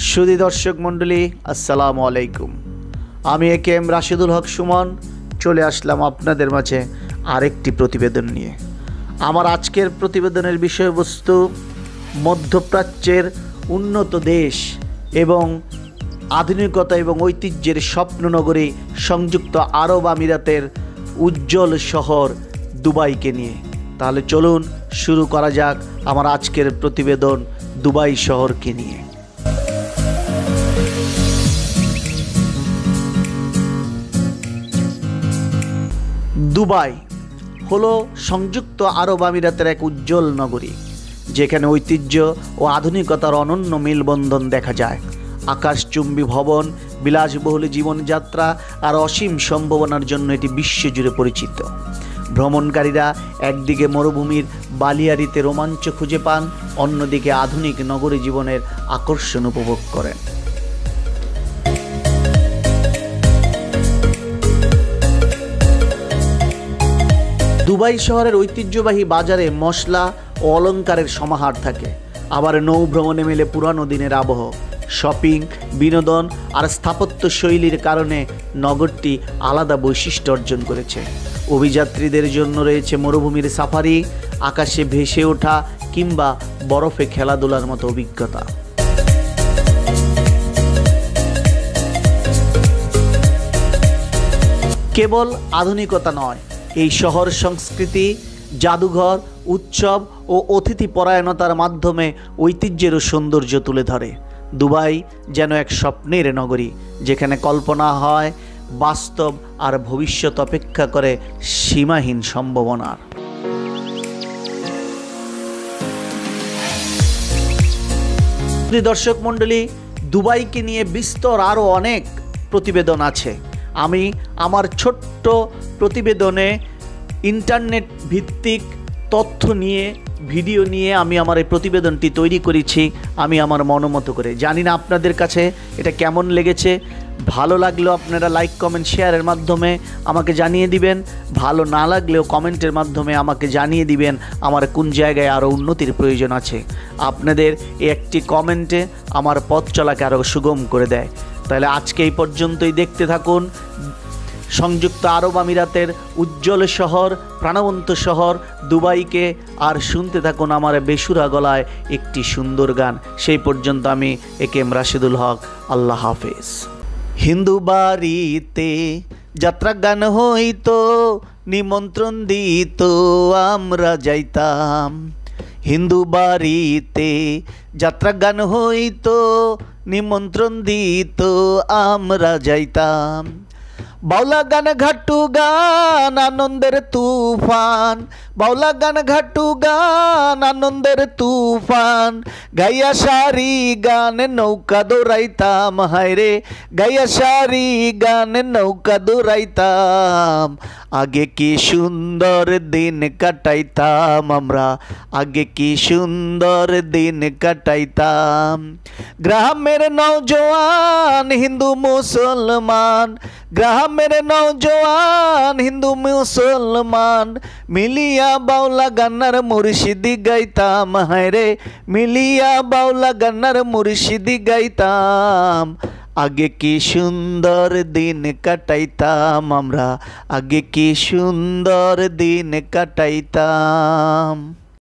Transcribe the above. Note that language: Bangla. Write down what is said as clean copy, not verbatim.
সুধী দর্শক মণ্ডলী, আসসালামু আলাইকুম। আমি একেএম রাশেদুল হক সুমন চলে আসলাম আপনাদের মাঝে আরেকটি প্রতিবেদন নিয়ে। আমার আজকের প্রতিবেদনের বিষয়বস্তু মধ্যপ্রাচ্যের উন্নত দেশ এবং আধুনিকতা এবং ঐতিহ্যের স্বপ্ননগরী সংযুক্ত আরব আমিরাতের উজ্জ্বল শহর দুবাইকে নিয়ে। তাহলে চলুন শুরু করা যাক আমার আজকের প্রতিবেদন দুবাই শহরকে নিয়ে। দুবাই হলো সংযুক্ত আরব আমিরাতের এক উজ্জ্বল নগরী, যেখানে ঐতিহ্য ও আধুনিকতার অনন্য মেলবন্ধন দেখা যায়। আকাশচুম্বী ভবন, বিলাসবহুল জীবনযাত্রা আর অসীম সম্ভাবনার জন্য এটি বিশ্বজুড়ে পরিচিত। ভ্রমণকারীরা একদিকে মরুভূমির বালিয়াড়িতে রোমাঞ্চ খুঁজে পান, অন্যদিকে আধুনিক নগরী জীবনের আকর্ষণ উপভোগ করেন। দুবাই শহরের ঐতিহ্যবাহী বাজারে মশলা ও অলংকারের সমাহার থাকে। আবার নৌ ভ্রমণে মেলে পুরানো দিনের আবহ। শপিং, বিনোদন আর স্থাপত্য শৈলীর কারণে নগরটি আলাদা বৈশিষ্ট্য অর্জন করেছে। অভিযাত্রীদের জন্য রয়েছে মরুভূমির সাফারি, আকাশে ভেসে ওঠা কিংবা বরফে খেলাধুলার মতো অভিজ্ঞতা। কেবল আধুনিকতা নয়, এই শহর সংস্কৃতি, জাদুঘর, উৎসব ও অতিথি পরায়ণতার মাধ্যমে ঐতিহ্যেরও সৌন্দর্য তুলে ধরে। দুবাই যেন এক স্বপ্নের নগরী, যেখানে কল্পনা হয় বাস্তব আর ভবিষ্যৎ অপেক্ষা করে সীমাহীন সম্ভাবনার। দর্শক মণ্ডলী, দুবাইকে নিয়ে বিস্তর আরও অনেক প্রতিবেদন আছে। আমি আমার ছোট্ট প্রতিবেদনে ইন্টারনেট ভিত্তিক তথ্য নিয়ে, ভিডিও নিয়ে আমি আমার এই প্রতিবেদনটি তৈরি করেছি আমি আমার মনোমতো করে। জানি না আপনাদের কাছে এটা কেমন লেগেছে। ভালো লাগলেও আপনারা লাইক, কমেন্ট, শেয়ারের মাধ্যমে আমাকে জানিয়ে দিবেন। ভালো না লাগলেও কমেন্টের মাধ্যমে আমাকে জানিয়ে দিবেন আমার কোন জায়গায় আরও উন্নতির প্রয়োজন আছে। আপনাদের একটি কমেন্টে আমার পথ চলাকে আরও সুগম করে দেয়। তাহলে আজকে এই পর্যন্তই, দেখতে থাকুন সংযুক্ত আরব আমিরাতের উজ্জ্বল শহর, প্রাণবন্ত শহর দুবাইকে, আর শুনতে থাকুন আমার বেসুরা গলায় একটি সুন্দর গান। সেই পর্যন্ত আমি একেএম রাশেদুল হক, আল্লাহ হাফেজ। হিন্দু বাড়িতে যাত্রা গান হইতো, নিমন্ত্রণ দিত আমরা যাইতাম। হিন্দু বাড়িতে যাত্রা গান হইতো, নিমন্ত্রণ দিত আমরা যাইতাম। বাউলা গান ঘাটু গান আনন্দের তুফান, বাউলা গান ঘাটু গান আনন্দের তুফান। গাইয়া সারি গান নৌকা দৌড়াইতাম, হায়রে গাইয়া সারি গান নৌকা দৌড়াইতাম। আগে কি সুন্দর দিন কাটাইতাম আমরা, আগে কি সুন্দর দিন কাটাইতাম। গ্রামের নওজোয়ান হিন্দু মুসলমান, গ্রামের নওজোয়ান হিন্দু মুসলমান মিলিয়া বাউলা গান্নার মুর্শিদি গাইতাম, হায়রে মিলিয়া বাউলা গান্নার মুর্শিদি গাইতাম। আগে কি সুন্দর দিন কাটাইতাম আমরা, আগে কি সুন্দর দিন কাটাইতাম।